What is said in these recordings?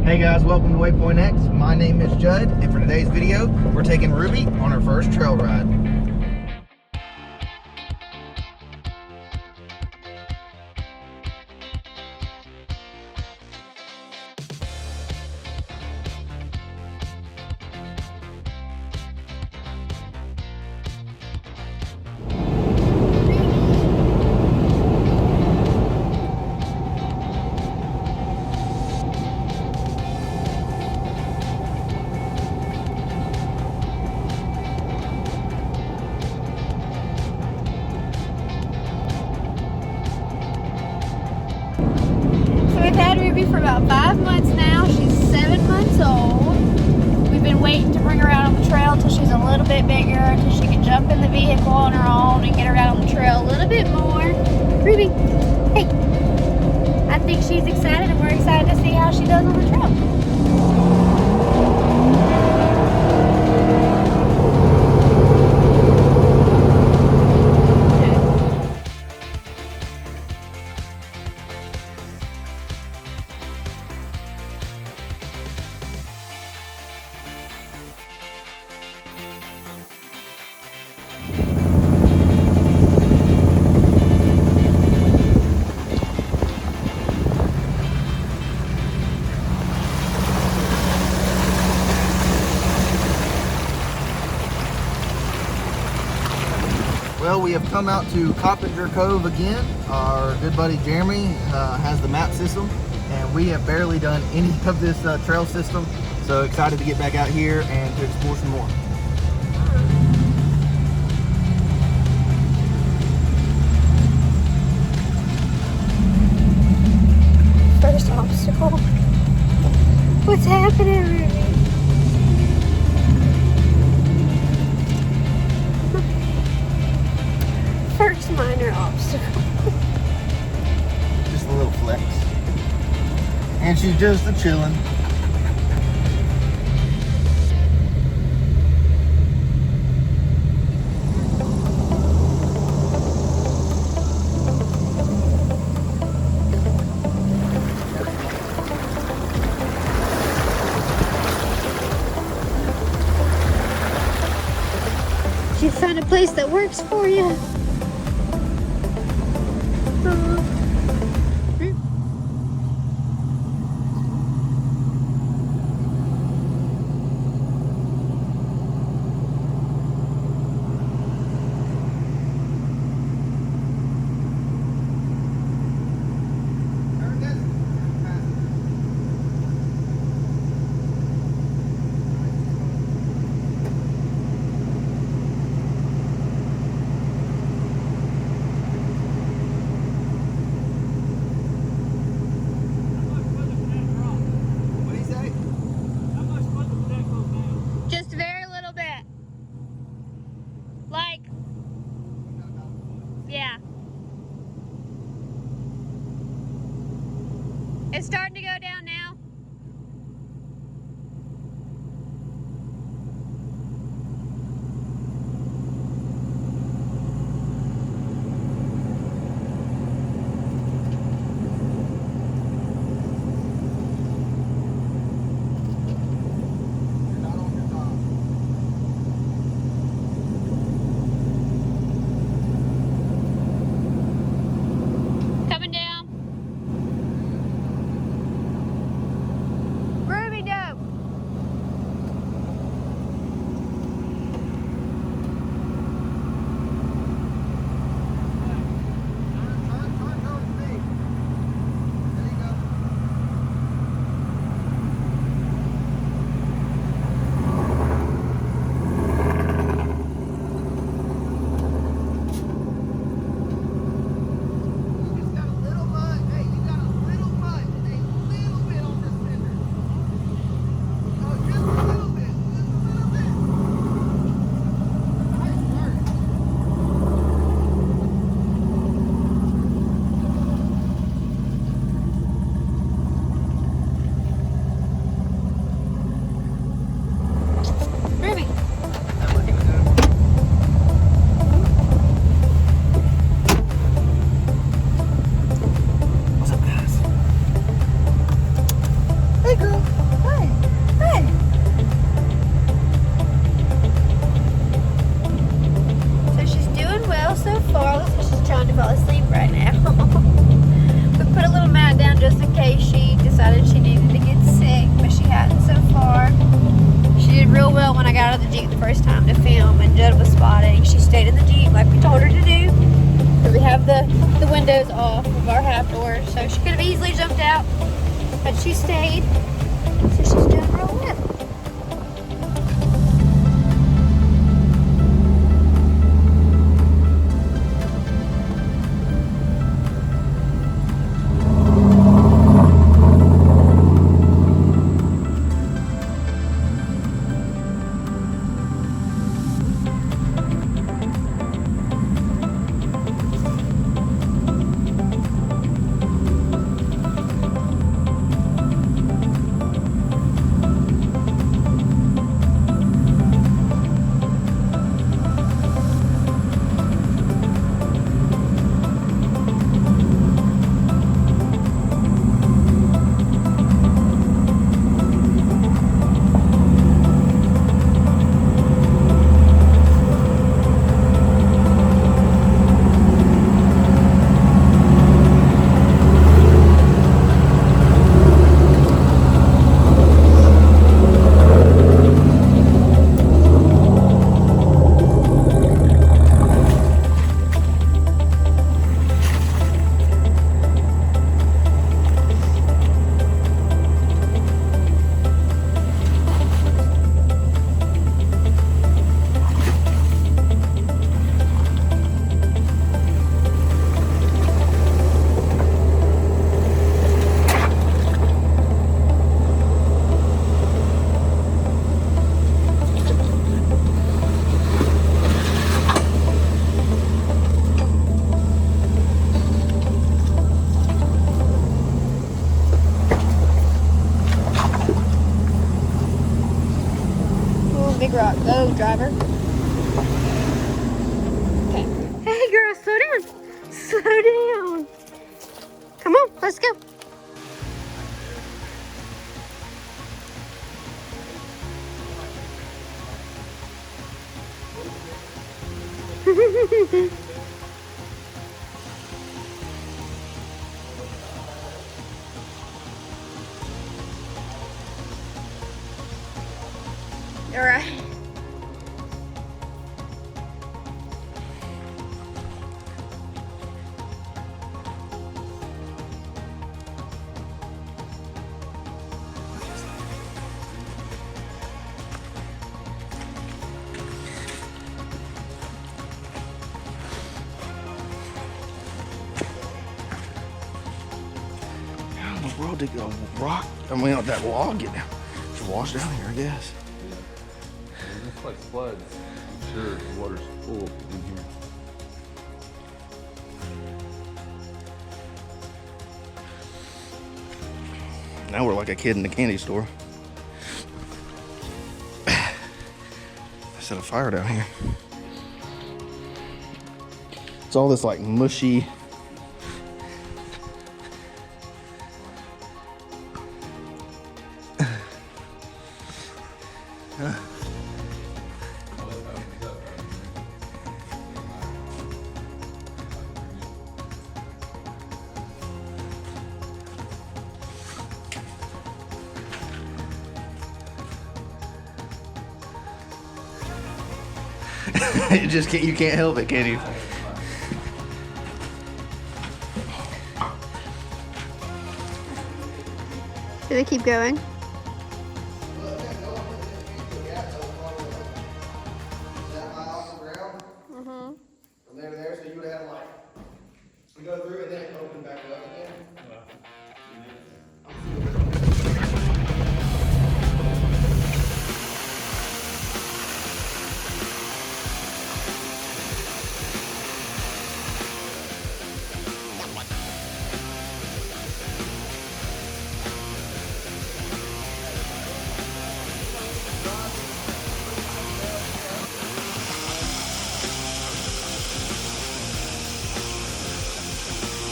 Hey guys, welcome to Waypoint X. My name is Judd, and for today's video, we're taking Ruby on her first trail ride. We've had Ruby for about 5 months now. She's 7 months old. We've been waiting to bring her out on the trail till she's a little bit bigger, until she can jump in the vehicle on her own and get her out on the trail a little bit more. Ruby, hey. I think she's excited, and we're excited to see how she does on the trail. Well, we have come out to Coppinger Cove again. Our good buddy Jeremy has the map system, and we have barely done any of this trail system. So excited to get back out here and to explore some more. First obstacle. What's happening, Ruby? First minor obstacle. Just a little flex. And she's just a chillin'. You found a place that works for you. out of the Jeep the first time to film, and Judd was spotted. She stayed in the Jeep like we told her to do. So we have the windows off of our half door, so she could have easily jumped out, but she stayed. So she's doing real well. Big rock. Go, driver. Okay. Hey, girl, slow down. Slow down. Come on, let's go. All right. How in the world did a rock, that log get just washed down here, I guess. It looks like floods. I'm sure the water's full in here. Now we're like a kid in the candy store. I set a fire down here. It's all this like mushy. You can't help it, can you? Do they keep going? From there to there, so you would have like, we go through and then it opened back up again.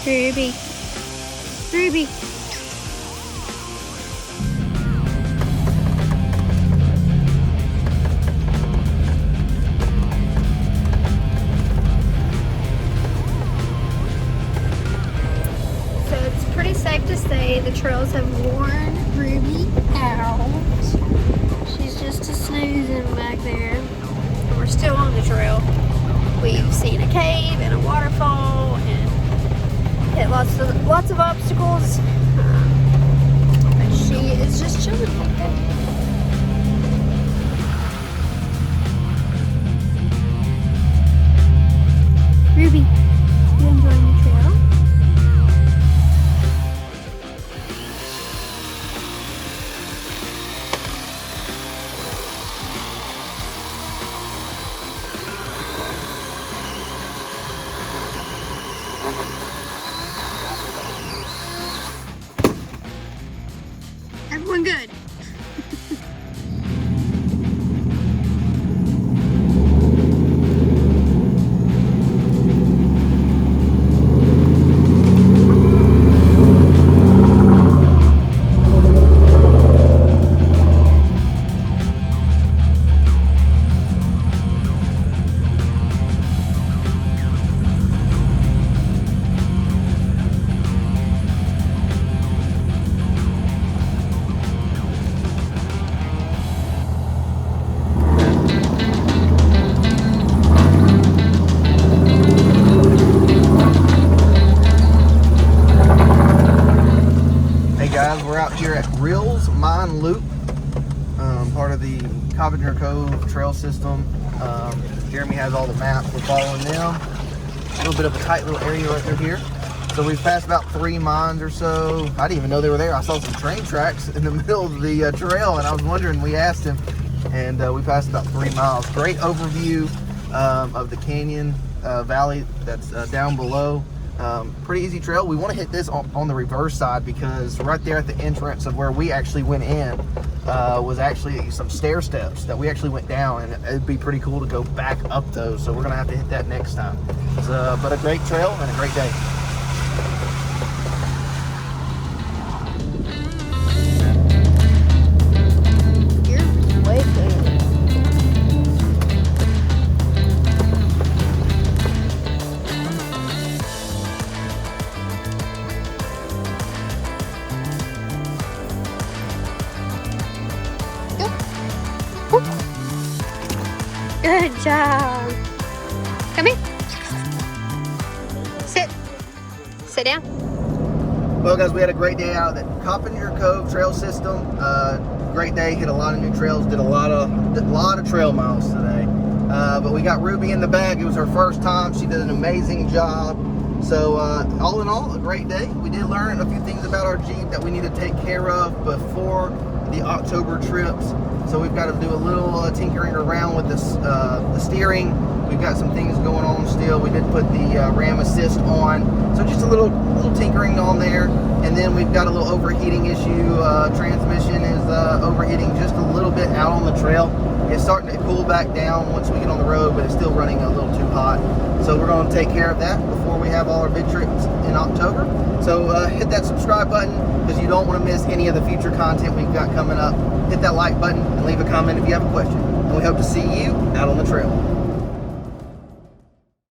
Ruby. Ruby. So it's pretty safe to say the trails have worn Ruby out. She's just a snoozing back there. And we're still on the trail. We've seen a cave and a waterfall and hit lots of obstacles. But she is just chilling back there. Ruby, you enjoying the trail? Everyone good? We're out here at Rills Mine Loop, part of the Coppinger Cove trail system. Jeremy has all the maps. We're following them. A little bit of a tight little area right through here. So we've passed about 3 mines or so. I didn't even know they were there. I saw some train tracks in the middle of the trail, and I was wondering. We asked him, and we passed about 3 miles. Great overview of the canyon valley that's down below. Pretty easy trail. We want to hit this on the reverse side because right there at the entrance of where we actually went in was actually some stair steps that we actually went down, and it'd be pretty cool to go back up those. So we're gonna have to hit that next time. But a great trail and a great day. You're way good. Good job. Come here. Sit. Sit down. Well, guys, we had a great day out at the Coppinger Cove trail system. Great day. Hit a lot of new trails. Did a lot of trail miles today. But we got Ruby in the bag. It was her first time. She did an amazing job. So all in all, a great day. We did learn a few things about our Jeep that we need to take care of before the October trips. So we've got to do a little tinkering around with the steering. We've got some things going on still. We did put the Ram Assist on. So just a little tinkering on there. And then we've got a little overheating issue. Transmission is overheating just a little bit out on the trail. It's starting to cool back down once we get on the road, but it's still running a little too hot. So we're going to take care of that before we have all our big trips in October. So hit that subscribe button because you don't want to miss any of the future content we've got coming up. Hit that like button and leave a comment if you have a question. And we hope to see you out on the trail.